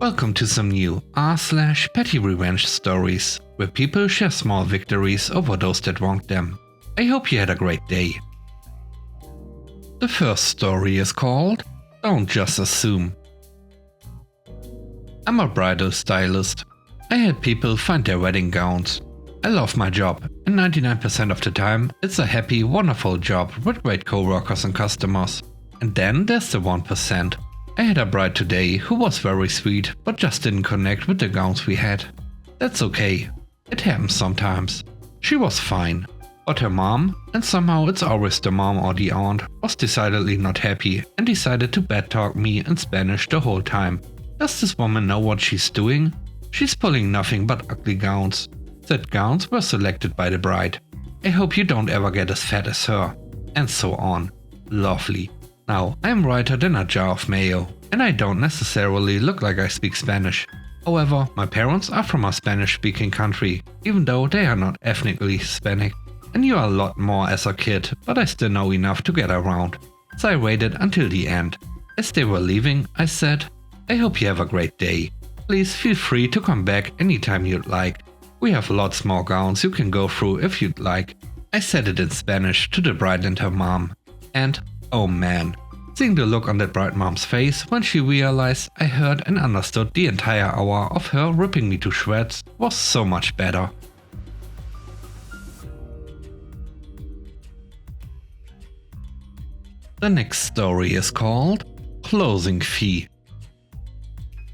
Welcome to some new r/petty revenge stories, where people share small victories over those that wronged them. I hope you had a great day. The first story is called Don't Just Assume. I'm a bridal stylist. I help people find their wedding gowns. I love my job, and 99% of the time it's a happy, wonderful job with great co-workers and customers. And then there's the 1%. I had a bride today who was very sweet, but just didn't connect with the gowns we had. That's okay. It happens sometimes. She was fine. But her mom, and somehow it's always the mom or the aunt, was decidedly not happy and decided to bad talk me in Spanish the whole time. Does this woman know what she's doing? She's pulling nothing but ugly gowns. Said gowns were selected by the bride. I hope you don't ever get as fat as her. And so on. Lovely. Now, I'm whiter than a jar of mayo, and I don't necessarily look like I speak Spanish. However, my parents are from a Spanish-speaking country, even though they are not ethnically Hispanic. I knew a lot more as a kid, but I still know enough to get around. So I waited until the end. As they were leaving, I said, I hope you have a great day. Please feel free to come back anytime you'd like. We have lots more gowns you can go through if you'd like. I said it in Spanish to the bride and her mom. And oh man, seeing the look on that bride mom's face when she realized I heard and understood the entire hour of her ripping me to shreds was so much better. The next story is called Closing Fee.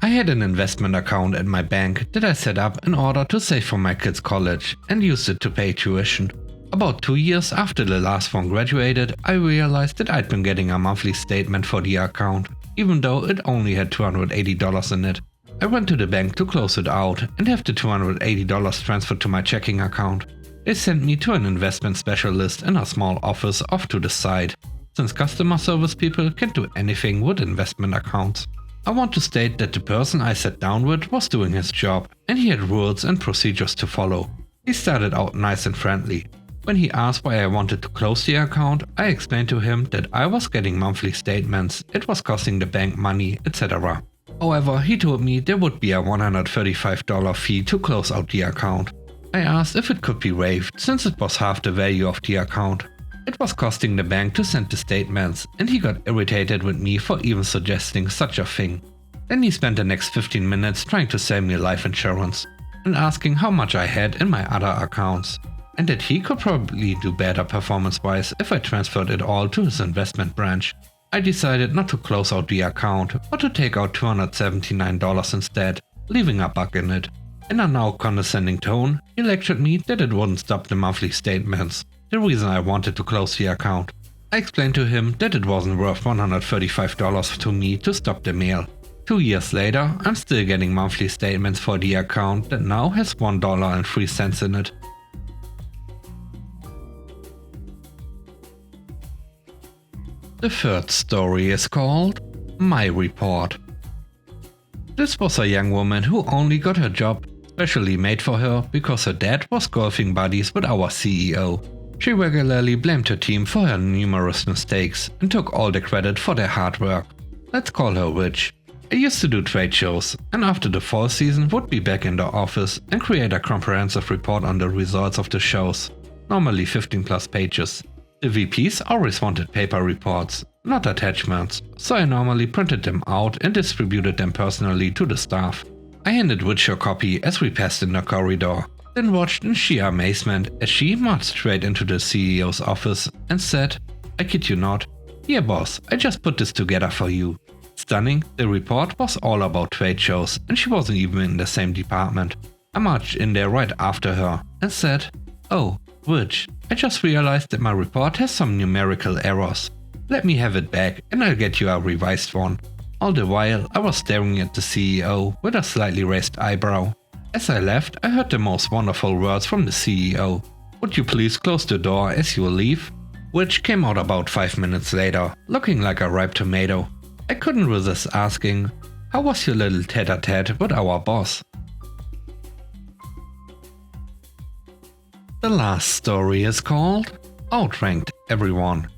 I had an investment account at my bank that I set up in order to save for my kids' college and used it to pay tuition. About 2 years after the last one graduated, I realized that I'd been getting a monthly statement for the account, even though it only had $280 in it. I went to the bank to close it out and have the $280 transferred to my checking account. They sent me to an investment specialist in a small office off to the side, since customer service people can't do anything with investment accounts. I want to state that the person I sat down with was doing his job, and he had rules and procedures to follow. He started out nice and friendly. When he asked why I wanted to close the account, I explained to him that I was getting monthly statements, it was costing the bank money, etc. However, he told me there would be a $135 fee to close out the account. I asked if it could be waived, since it was half the value of the account. It was costing the bank to send the statements, and he got irritated with me for even suggesting such a thing. Then he spent the next 15 minutes trying to sell me life insurance, and asking how much I had in my other accounts, and that he could probably do better performance-wise if I transferred it all to his investment branch. I decided not to close out the account, but to take out $279 instead, leaving a bug in it. In a now condescending tone, he lectured me that it wouldn't stop the monthly statements, the reason I wanted to close the account. I explained to him that it wasn't worth $135 to me to stop the mail. 2 years later, I'm still getting monthly statements for the account that now has $1.03 in it. The third story is called My Report. This was a young woman who only got her job specially made for her because her dad was golfing buddies with our CEO. She regularly blamed her team for her numerous mistakes and took all the credit for their hard work. Let's call her rich. I used to do trade shows, and after the fall season would be back in the office and create a comprehensive report on the results of the shows, normally 15 plus pages. The VPs always wanted paper reports, not attachments, so I normally printed them out and distributed them personally to the staff. I handed Rich her copy as we passed in the corridor, then watched in sheer amazement as she marched straight into the CEO's office and said, I kid you not, "Here boss, I just put this together for you." Stunning, the report was all about trade shows and she wasn't even in the same department. I marched in there right after her and said, "Oh, Rich, I just realized that my report has some numerical errors. Let me have it back and I'll get you a revised one." All the while I was staring at the CEO with a slightly raised eyebrow. As I left, I heard the most wonderful words from the CEO. "Would you please close the door as you leave?" Which came out about 5 minutes later, looking like a ripe tomato. I couldn't resist asking, how was your little tete-a-tete with our boss? The last story is called Outranked Everyone.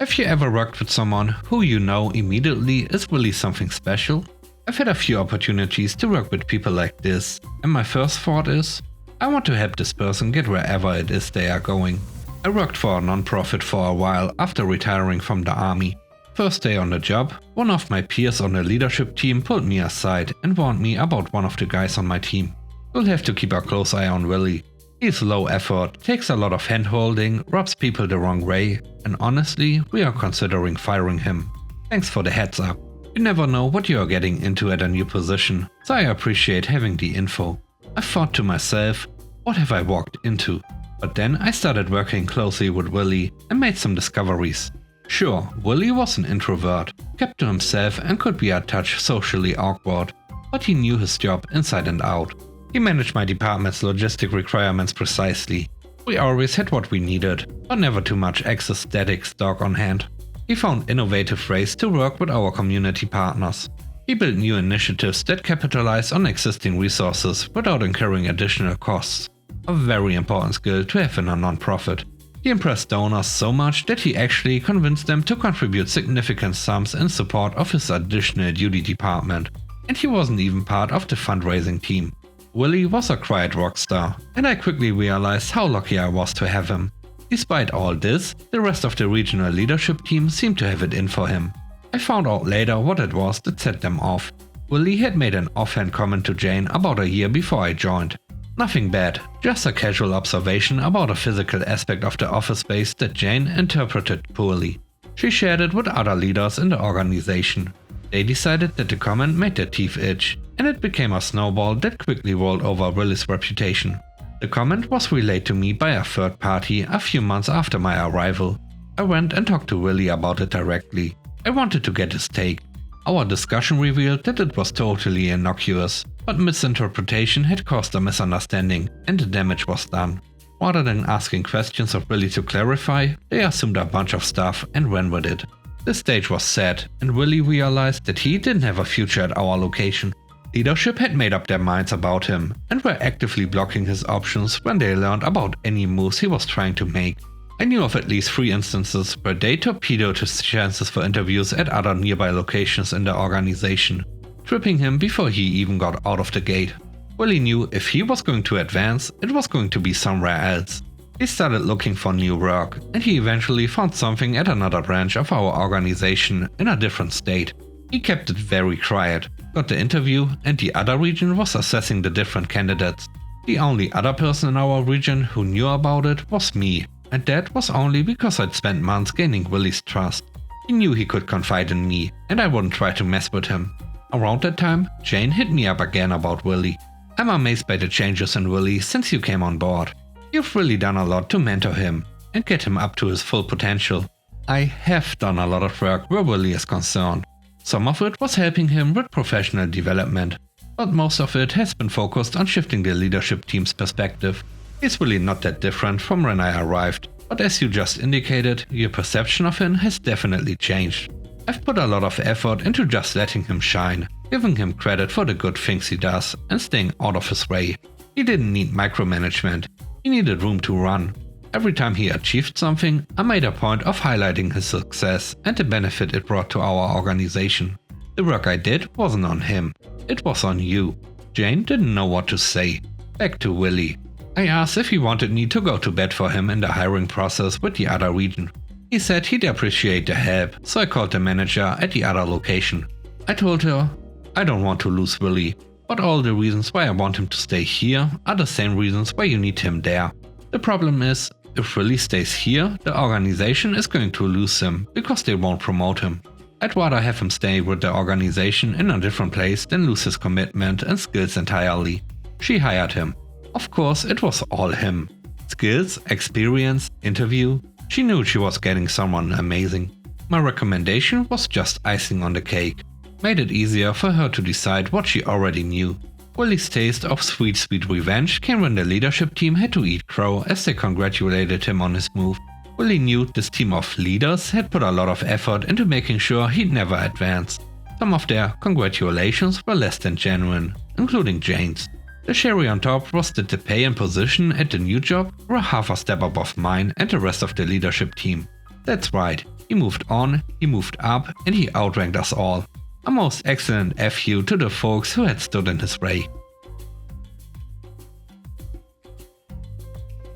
Have you ever worked with someone who you know immediately is really something special? I've had a few opportunities to work with people like this, and my first thought is, I want to help this person get wherever it is they are going. I worked for a non-profit for a while after retiring from the army. First day on the job, one of my peers on the leadership team pulled me aside and warned me about one of the guys on my team. We'll have to keep a close eye on Willie. He's low effort, takes a lot of hand-holding, rubs people the wrong way, and honestly, we are considering firing him. Thanks for the heads up. You never know what you are getting into at a new position, so I appreciate having the info. I thought to myself, what have I walked into? But then I started working closely with Willie and made some discoveries. Sure, Willie was an introvert, kept to himself and could be a touch socially awkward, but he knew his job inside and out. He managed my department's logistic requirements precisely. We always had what we needed, but never too much excess static stock on hand. He found innovative ways to work with our community partners. He built new initiatives that capitalize on existing resources without incurring additional costs. A very important skill to have in a non-profit. He impressed donors so much that he actually convinced them to contribute significant sums in support of his additional duty department, and he wasn't even part of the fundraising team. Willie was a quiet rock star, and I quickly realized how lucky I was to have him. Despite all this, the rest of the regional leadership team seemed to have it in for him. I found out later what it was that set them off. Willie had made an offhand comment to Jane about a year before I joined. Nothing bad, just a casual observation about a physical aspect of the office space that Jane interpreted poorly. She shared it with other leaders in the organization. They decided that the comment made their teeth itch, and it became a snowball that quickly rolled over Willie's reputation. The comment was relayed to me by a third party a few months after my arrival. I went and talked to Willie about it directly. I wanted to get his take. Our discussion revealed that it was totally innocuous, but misinterpretation had caused a misunderstanding and the damage was done. Rather than asking questions of Willie to clarify, they assumed a bunch of stuff and ran with it. The stage was set, and Willie realized that he didn't have a future at our location. Leadership had made up their minds about him and were actively blocking his options when they learned about any moves he was trying to make. I knew of at least 3 instances where they torpedoed his chances for interviews at other nearby locations in the organization, tripping him before he even got out of the gate. Willie knew if he was going to advance, it was going to be somewhere else. He started looking for new work, and he eventually found something at another branch of our organization in a different state. He kept it very quiet, got the interview, and the other region was assessing the different candidates. The only other person in our region who knew about it was me, and that was only because I'd spent months gaining Willie's trust. He knew he could confide in me, and I wouldn't try to mess with him. Around that time, Jane hit me up again about Willie. I'm amazed by the changes in Willie since you came on board. You've really done a lot to mentor him and get him up to his full potential. I have done a lot of work where Willie is concerned. Some of it was helping him with professional development, but most of it has been focused on shifting the leadership team's perspective. He's really not that different from when I arrived, but as you just indicated, your perception of him has definitely changed. I've put a lot of effort into just letting him shine, giving him credit for the good things he does and staying out of his way. He didn't need micromanagement, he needed room to run. Every time he achieved something, I made a point of highlighting his success and the benefit it brought to our organization. The work I did wasn't on him, it was on you. Jane didn't know what to say. Back to Willie. I asked if he wanted me to go to bat for him in the hiring process with the other region. He said he'd appreciate the help, so I called the manager at the other location. I told her, I don't want to lose Willie, but all the reasons why I want him to stay here are the same reasons why you need him there. The problem is, if Willie stays here, the organization is going to lose him because they won't promote him. I'd rather have him stay with the organization in a different place than lose his commitment and skills entirely. She hired him. Of course, it was all him. Skills, experience, interview. She knew she was getting someone amazing. My recommendation was just icing on the cake. Made it easier for her to decide what she already knew. Willie's taste of sweet revenge came when the leadership team had to eat crow as they congratulated him on his move. Willie knew this team of leaders had put a lot of effort into making sure he'd never advance. Some of their congratulations were less than genuine, including Jane's. The cherry on top was that the pay and position at the new job were half a step above mine and the rest of the leadership team. That's right, he moved on, he moved up, and he outranked us all. A most excellent FU to the folks who had stood in his way.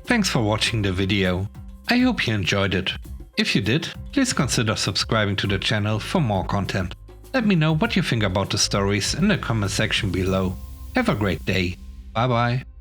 Thanks for watching the video. I hope you enjoyed it. If you did, please consider subscribing to the channel for more content. Let me know what you think about the stories in the comment section below. Have a great day. Bye bye.